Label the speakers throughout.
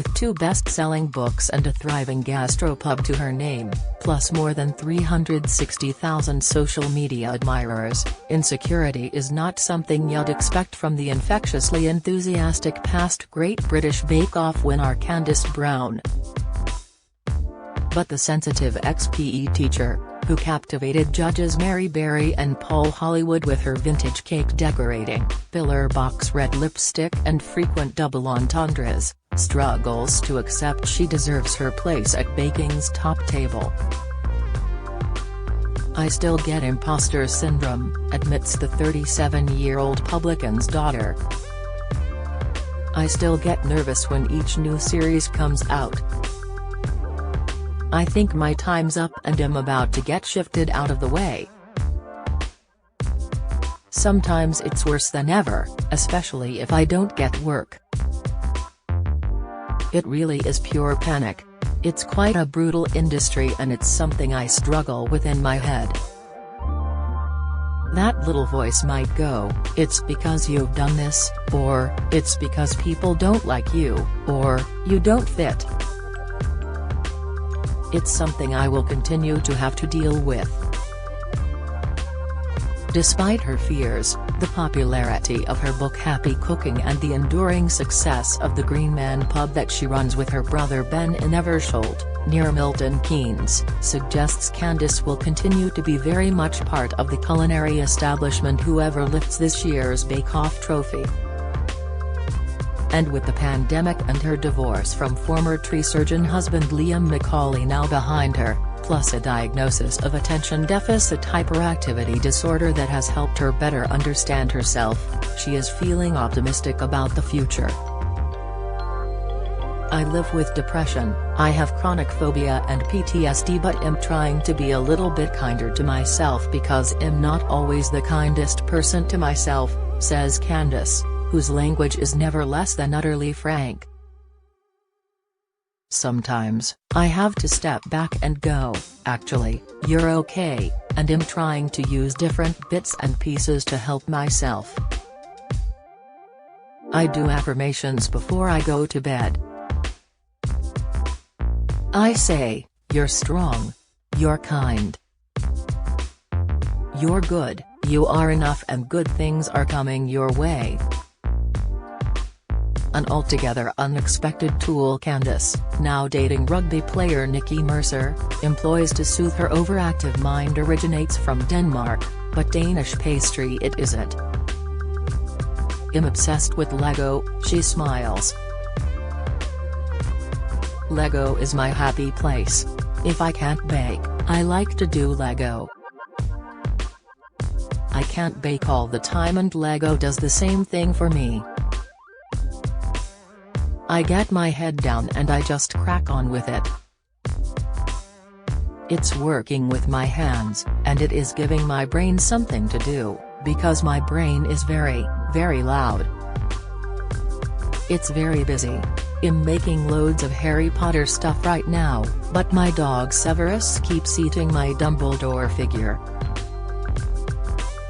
Speaker 1: With 2 best-selling books and a thriving gastropub to her name, plus more than 360,000 social media admirers, insecurity is not something you'd expect from the infectiously enthusiastic past Great British Bake Off winner Candice Brown. But the sensitive ex-PE teacher, who captivated judges Mary Berry and Paul Hollywood with her vintage cake decorating, pillar box red lipstick and frequent double entendres, struggles to accept she deserves her place at baking's top table. "I still get imposter syndrome," admits the 37-year-old publican's daughter. "I still get nervous when each new series comes out. I think my time's up and am about to get shifted out of the way. Sometimes it's worse than ever, especially if I don't get work. It really is pure panic. It's quite a brutal industry and it's something I struggle with in my head." That little voice might go, "It's because you've done this," or, "It's because people don't like you," or, "You don't fit." It's something I will continue to have to deal with. Despite her fears, the popularity of her book Happy Cooking and the enduring success of the Green Man pub that she runs with her brother Ben in Eversholt, near Milton Keynes, suggests Candice will continue to be very much part of the culinary establishment whoever lifts this year's Bake Off trophy. And with the pandemic and her divorce from former tree surgeon husband Liam Macaulay now behind her, plus a diagnosis of attention deficit hyperactivity disorder that has helped her better understand herself, she is feeling optimistic about the future. "I live with depression, I have chronic phobia and PTSD, but am trying to be a little bit kinder to myself because I'm not always the kindest person to myself," says Candice, whose language is never less than utterly frank. "Sometimes, I have to step back and go, actually, you're okay, and I'm trying to use different bits and pieces to help myself. I do affirmations before I go to bed. I say, you're strong. You're kind. You're good, you are enough and good things are coming your way." An altogether unexpected tool Candice, now dating rugby player Nikki Mercer, employs to soothe her overactive mind originates from Denmark, but Danish pastry it isn't. "I'm obsessed with Lego," she smiles. "Lego is my happy place. If I can't bake, I like to do Lego. I can't bake all the time and Lego does the same thing for me. I get my head down and I just crack on with it. It's working with my hands, and it is giving my brain something to do, because my brain is very, very loud. It's very busy. I'm making loads of Harry Potter stuff right now, but my dog Severus keeps eating my Dumbledore figure.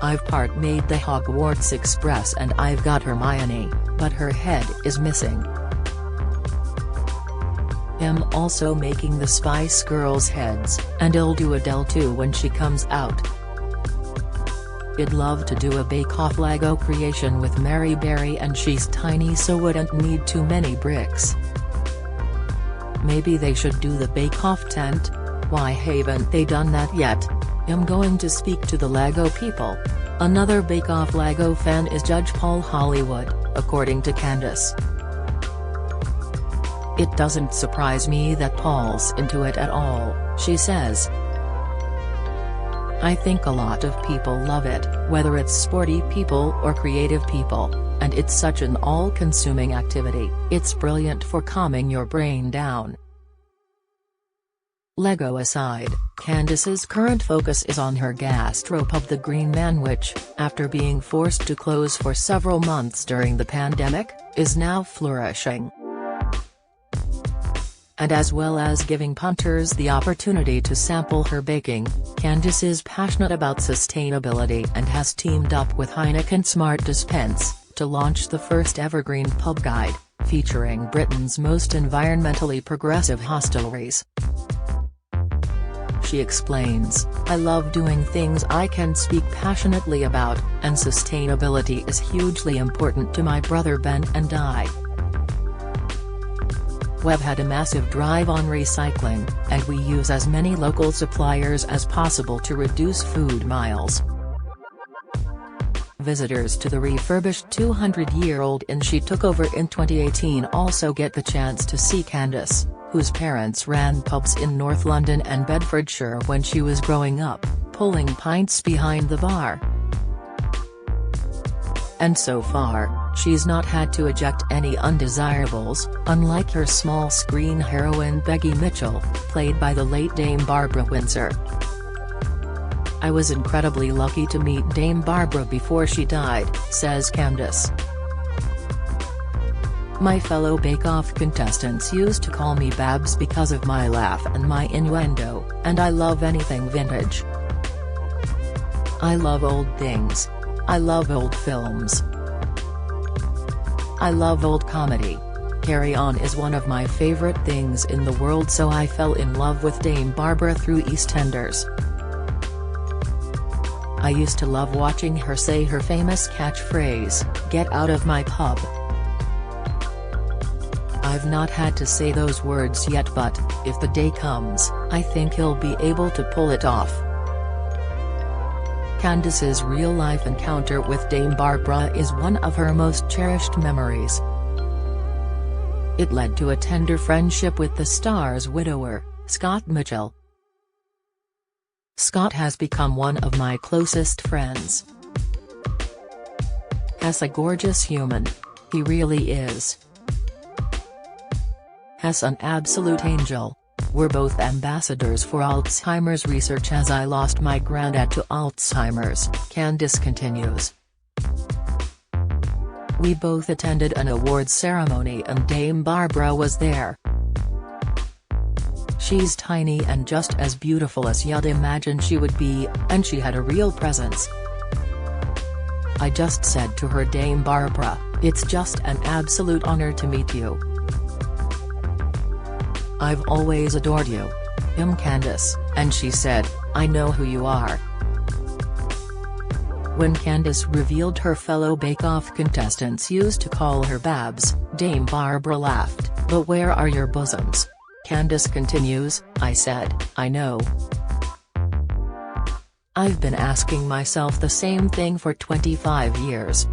Speaker 1: I've part-made the Hogwarts Express and I've got Hermione, but her head is missing. I'm also making the Spice Girls heads, and I'll do Adele too when she comes out. I'd love to do a Bake Off Lego creation with Mary Berry and she's tiny so wouldn't need too many bricks. Maybe they should do the Bake Off tent. Why haven't they done that yet? I'm going to speak to the Lego people." Another Bake Off Lego fan is Judge Paul Hollywood, according to Candice. "It doesn't surprise me that Paul's into it at all," she says. "I think a lot of people love it, whether it's sporty people or creative people, and it's such an all-consuming activity. It's brilliant for calming your brain down." Lego aside, Candice's current focus is on her gastropub The Green Man, which, after being forced to close for several months during the pandemic, is now flourishing. And as well as giving punters the opportunity to sample her baking, Candice is passionate about sustainability and has teamed up with Heineken Smart Dispense to launch the first evergreen pub guide, featuring Britain's most environmentally progressive hostelries. She explains, "I love doing things I can speak passionately about, and sustainability is hugely important to my brother Ben and I. We've had a massive drive on recycling, and we use as many local suppliers as possible to reduce food miles." Visitors to the refurbished 200-year-old inn she took over in 2018 also get the chance to see Candice, whose parents ran pubs in North London and Bedfordshire when she was growing up, pulling pints behind the bar. And so far, she's not had to eject any undesirables, unlike her small-screen heroine Peggy Mitchell, played by the late Dame Barbara Windsor. "I was incredibly lucky to meet Dame Barbara before she died," says Candice. "My fellow Bake Off contestants used to call me Babs because of my laugh and my innuendo, and I love anything vintage. I love old things. I love old films. I love old comedy. Carry On is one of my favorite things in the world, so I fell in love with Dame Barbara through EastEnders. I used to love watching her say her famous catchphrase, 'Get out of my pub.' I've not had to say those words yet, but, if the day comes, I think he'll be able to pull it off." Candice's real-life encounter with Dame Barbara is one of her most cherished memories. It led to a tender friendship with the star's widower, Scott Mitchell. "Scott has become one of my closest friends. He's a gorgeous human. He really is. He's an absolute angel. We're both ambassadors for Alzheimer's research as I lost my granddad to Alzheimer's," Candice continues. "We both attended an awards ceremony and Dame Barbara was there. She's tiny and just as beautiful as you'd imagine she would be, and she had a real presence. I just said to her, 'Dame Barbara, it's just an absolute honor to meet you. I've always adored you. Candice,' and she said, 'I know who you are.'" When Candice revealed her fellow Bake Off contestants used to call her Babs, Dame Barbara laughed, "But where are your bosoms?" Candice continues, "I said, I know. I've been asking myself the same thing for 25 years.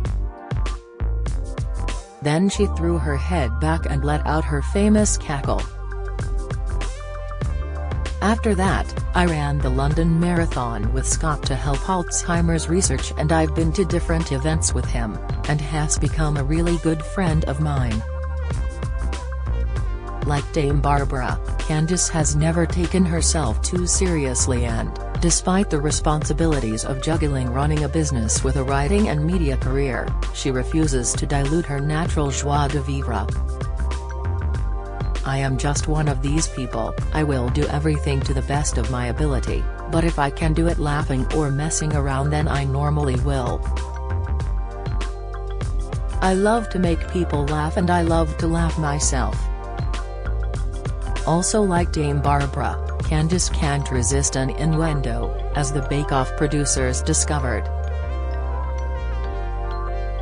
Speaker 1: Then she threw her head back and let out her famous cackle. "After that, I ran the London Marathon with Scott to help Alzheimer's research, and I've been to different events with him, and has become a really good friend of mine." Like Dame Barbara, Candice has never taken herself too seriously and, despite the responsibilities of juggling running a business with a writing and media career, she refuses to dilute her natural joie de vivre. "I am just one of these people. I will do everything to the best of my ability, but if I can do it laughing or messing around, then I normally will. I love to make people laugh and I love to laugh myself." Also, like Dame Barbara, Candice can't resist an innuendo, as the Bake Off producers discovered.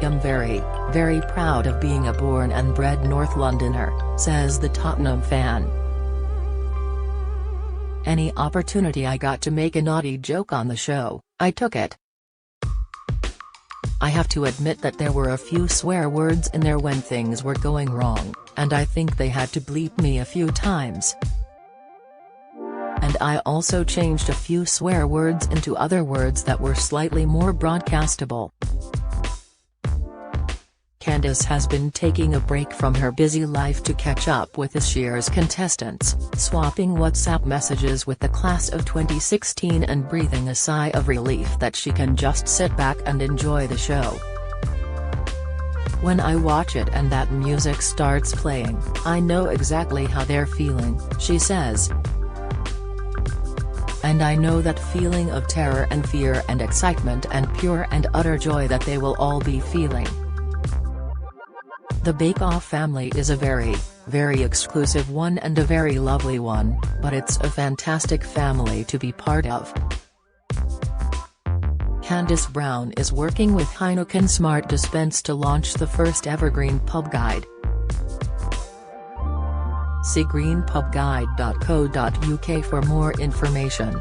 Speaker 1: "I'm very, very proud of being a born and bred North Londoner," says the Tottenham fan. "Any opportunity I got to make a naughty joke on the show, I took it. I have to admit that there were a few swear words in there when things were going wrong, and I think they had to bleep me a few times. And I also changed a few swear words into other words that were slightly more broadcastable." Candice has been taking a break from her busy life to catch up with this year's contestants, swapping WhatsApp messages with the class of 2016 and breathing a sigh of relief that she can just sit back and enjoy the show. "When I watch it and that music starts playing, I know exactly how they're feeling," she says. "And I know that feeling of terror and fear and excitement and pure and utter joy that they will all be feeling. The Bake Off family is a very, very exclusive one and a very lovely one, but it's a fantastic family to be part of. Candice Brown is working with Heineken Smart Dispense to launch the first evergreen pub guide. See greenpubguide.co.uk for more information.